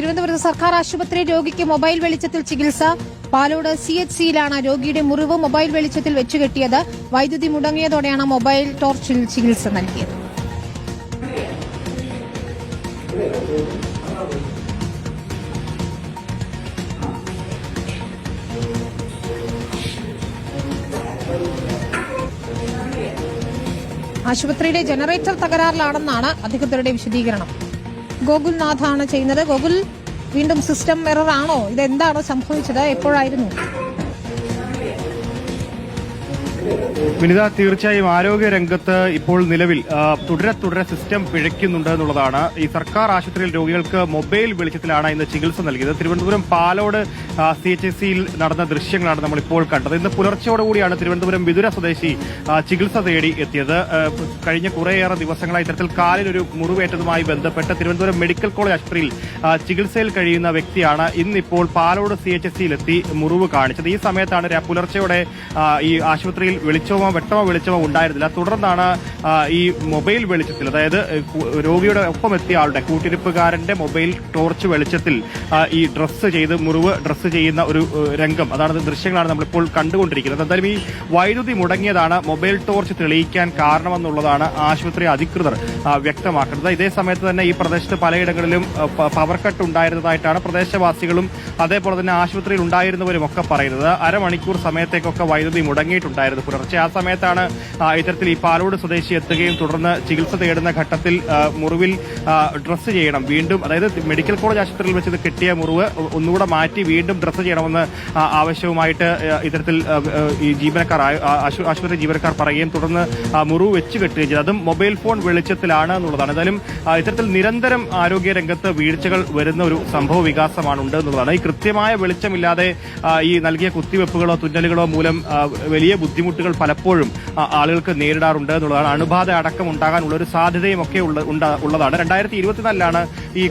തിരുവനന്തപുരത്ത് സർക്കാർ ആശുപത്രി രോഗിക്ക് മൊബൈൽ വെളിച്ചത്തിൽ ചികിത്സ. പാലോട് CHCയിലാണ് രോഗിയുടെ മുറിവ് മൊബൈൽ വെളിച്ചത്തിൽ വെച്ചുകെട്ടിയത്. വൈദ്യുതി മുടങ്ങിയതോടെയാണ് മൊബൈൽ ടോർച്ചിൽ ചികിത്സ നൽകിയത്. ആശുപത്രിയുടെ ജനറേറ്റർ തകരാറിലാണെന്നാണ് അധികൃതരുടെ വിശദീകരണം. ഗോകുൽനാഥാണ് ചെയ്യുന്നത്. ഗോകുൽ, വീണ്ടും സിസ്റ്റം എറർ ആണോ? ഇതെന്താണ് സംഭവിച്ചത്? എപ്പോഴായിരുന്നു? വിനിത, തീർച്ചയായും ആരോഗ്യ രംഗത്ത് ഇപ്പോൾ നിലവിൽ തുടരെ സിസ്റ്റം പിഴയ്ക്കുന്നുണ്ട് എന്നുള്ളതാണ്. ഈ സർക്കാർ ആശുപത്രിയിൽ രോഗികൾക്ക് മൊബൈൽ വെളിച്ചത്തിലാണ് ഇന്ന് ചികിത്സ നൽകിയത്. തിരുവനന്തപുരം പാലോട് CHCയിൽ നടന്ന ദൃശ്യങ്ങളാണ് നമ്മൾ ഇപ്പോൾ കണ്ടത്. ഇന്ന് പുലർച്ചയോടുകൂടിയാണ് തിരുവനന്തപുരം വിതുര സ്വദേശി ചികിത്സ തേടി എത്തിയത്. കഴിഞ്ഞ കുറേയേറെ ദിവസങ്ങളായി ഇത്തരത്തിൽ കാലിനൊരു മുറിവേറ്റതുമായി ബന്ധപ്പെട്ട് തിരുവനന്തപുരം മെഡിക്കൽ കോളേജ് ആശുപത്രിയിൽ ചികിത്സയിൽ കഴിയുന്ന വ്യക്തിയാണ് ഇന്നിപ്പോൾ പാലോട് CHCയിലെത്തി മുറിവ് കാണിച്ചത്. ഈ സമയത്താണ് പുലർച്ചയോടെ ഈ ആശുപത്രിയിൽ വ്യക്തമോ വെളിച്ചമോ ഉണ്ടായിരുന്നില്ല. തുടർന്നാണ് ഈ മൊബൈൽ വെളിച്ചത്തിൽ, അതായത് രോഗിയുടെ ഒപ്പം എത്തിയ ആളുടെ കൂട്ടിരിപ്പുകാരന്റെ മൊബൈൽ ടോർച്ച് വെളിച്ചത്തിൽ ഈ മുറിവ് ഡ്രസ്സ് ചെയ്യുന്ന ഒരു രംഗം, അതാണ് ദൃശ്യങ്ങളാണ് നമ്മളിപ്പോൾ കണ്ടുകൊണ്ടിരിക്കുന്നത്. എന്തായാലും ഈ വൈദ്യുതി മുടങ്ങിയതാണ് മൊബൈൽ ടോർച്ച് തെളിയിക്കാൻ കാരണമെന്നുള്ളതാണ് ആശുപത്രി അധികൃതർ വ്യക്തമാക്കുന്നത്. ഇതേ സമയത്ത് തന്നെ ഈ പ്രദേശത്ത് പലയിടങ്ങളിലും പവർ കട്ട് ഉണ്ടായിരുന്നതായിട്ടാണ് പ്രദേശവാസികളും അതേപോലെ തന്നെ ആശുപത്രിയിൽ ഉണ്ടായിരുന്നവരും ഒക്കെ പറയുന്നത്. അരമണിക്കൂർ സമയത്തേക്കൊക്കെ വൈദ്യുതി മുടങ്ങിയിട്ടുണ്ടായിരുന്നു പുലർച്ചെ. ആ സമയത്താണ് ഇത്തരത്തിൽ ഈ പാലോട് സ്വദേശി എത്തുകയും തുടർന്ന് ചികിത്സ തേടുന്ന ഘട്ടത്തിൽ മുറിവിൽ ഡ്രസ്സ് ചെയ്യണം, വീണ്ടും, അതായത് മെഡിക്കൽ കോളേജ് ആശുപത്രിയിൽ വെച്ച് കെട്ടിയ മുറിവ് ഒന്നുകൂടെ മാറ്റി വീണ്ടും ഡ്രസ്സ് ചെയ്യണമെന്ന് ആവശ്യവുമായിട്ട് ഇത്തരത്തിൽ ഈ ആശുപത്രി ജീവനക്കാർ പറയുകയും തുടർന്ന് മുറിവ് വെച്ച് കെട്ടുകയും ചെയ്തു. അതും മൊബൈൽ ഫോൺ വെളിച്ചത്തിലാണ് എന്നുള്ളതാണ്. എന്തായാലും ഇത്തരത്തിൽ നിരന്തരം ആരോഗ്യ രംഗത്ത് വീഴ്ചകൾ വരുന്ന ഒരു സംഭവ വികാസമാണ് ഉണ്ട് എന്നുള്ളതാണ്. ഈ കൃത്യമായ വെളിച്ചമില്ലാതെ ഈ നൽകിയ കുത്തിവെപ്പുകളോ തുന്നലുകളോ മൂലം വലിയ ബുദ്ധിമുട്ടുകൾ പലപ്പോഴും ആളുകൾക്ക് നേരിടാറുണ്ട് എന്നുള്ളതാണ്. അണുബാധ അടക്കം ഉണ്ടാകാനുള്ള ഒരു സാധ്യതയും ഒക്കെ ഉള്ളതാണ്. 2024 ഈ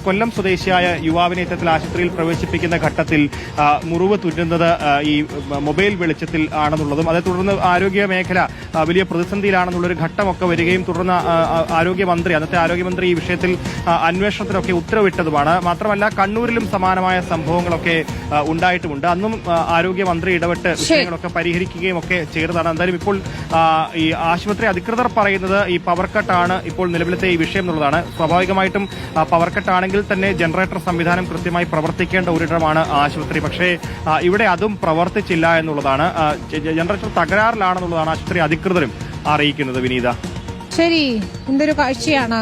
കൊല്ലം സ്വദേശിയായ യുവാവിനെ ഇത്തരത്തിൽ ആശുപത്രിയിൽ പ്രവേശിപ്പിക്കുന്ന ഘട്ടത്തിൽ മുറിവ് തുന്നുന്നത് ഈ മൊബൈൽ വെളിച്ചത്തിൽ ആണെന്നുള്ളതും അതേ തുടർന്ന് ആരോഗ്യ മേഖല വലിയ പ്രതിസന്ധിയിലാണെന്നുള്ളൊരു ഘട്ടമൊക്കെ വരികയും തുടർന്ന് അന്നത്തെ ആരോഗ്യമന്ത്രി ഈ വിഷയത്തിൽ അന്വേഷണത്തിനൊക്കെ ഉത്തരവിട്ടതുമാണ്. മാത്രമല്ല കണ്ണൂരിലും സമാനമായ സംഭവങ്ങളൊക്കെ ഉണ്ടായിട്ടുമുണ്ട്. അന്നും ആരോഗ്യമന്ത്രി ഇടപെട്ട് വിഷയങ്ങളൊക്കെ പരിഹരിക്കുകയും ഒക്കെ ചെയ്തതാണ്. എന്തായാലും ഇപ്പോൾ ഈ ആശുപത്രി അധികൃതർ പറയുന്നത് ഈ പവർ കട്ടാണ് ഇപ്പോൾ നിലവിലത്തെ ഈ വിഷയം എന്നുള്ളതാണ്. സ്വാഭാവികമായിട്ടും പവർ കട്ടാണെങ്കിൽ തന്നെ ജനറേറ്റർ സംവിധാനം കൃത്യമായി പ്രവർത്തിക്കേണ്ട ഒരിടമാണ് ആശുപത്രി. പക്ഷേ ഇവിടെ അതും പ്രവർത്തിച്ചില്ല എന്നുള്ളതാണ്. ജനറേറ്റർ തകരാറിലാണെന്നുള്ളതാണ് ആശുപത്രി അധികൃതരും അറിയിക്കുന്നത്. വിനീത, ശരി, എന്തൊരു കാഴ്ചയാണ്.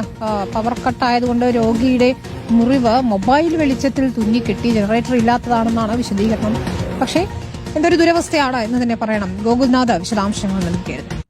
പവർ കട്ടായതുകൊണ്ട് രോഗിയുടെ മുറിവ് മൊബൈൽ വെളിച്ചത്തിൽ തുന്നിക്കെട്ടി, ജനറേറ്റർ ഇല്ലാത്തതാണെന്നാണ് വിശദീകരണം. പക്ഷേ എന്തൊരു ദുരവസ്ഥയാണ് എന്ന് തന്നെ പറയണം. ഗോകുൽനാഥ് വിശദാംശങ്ങൾ നൽകിയത്.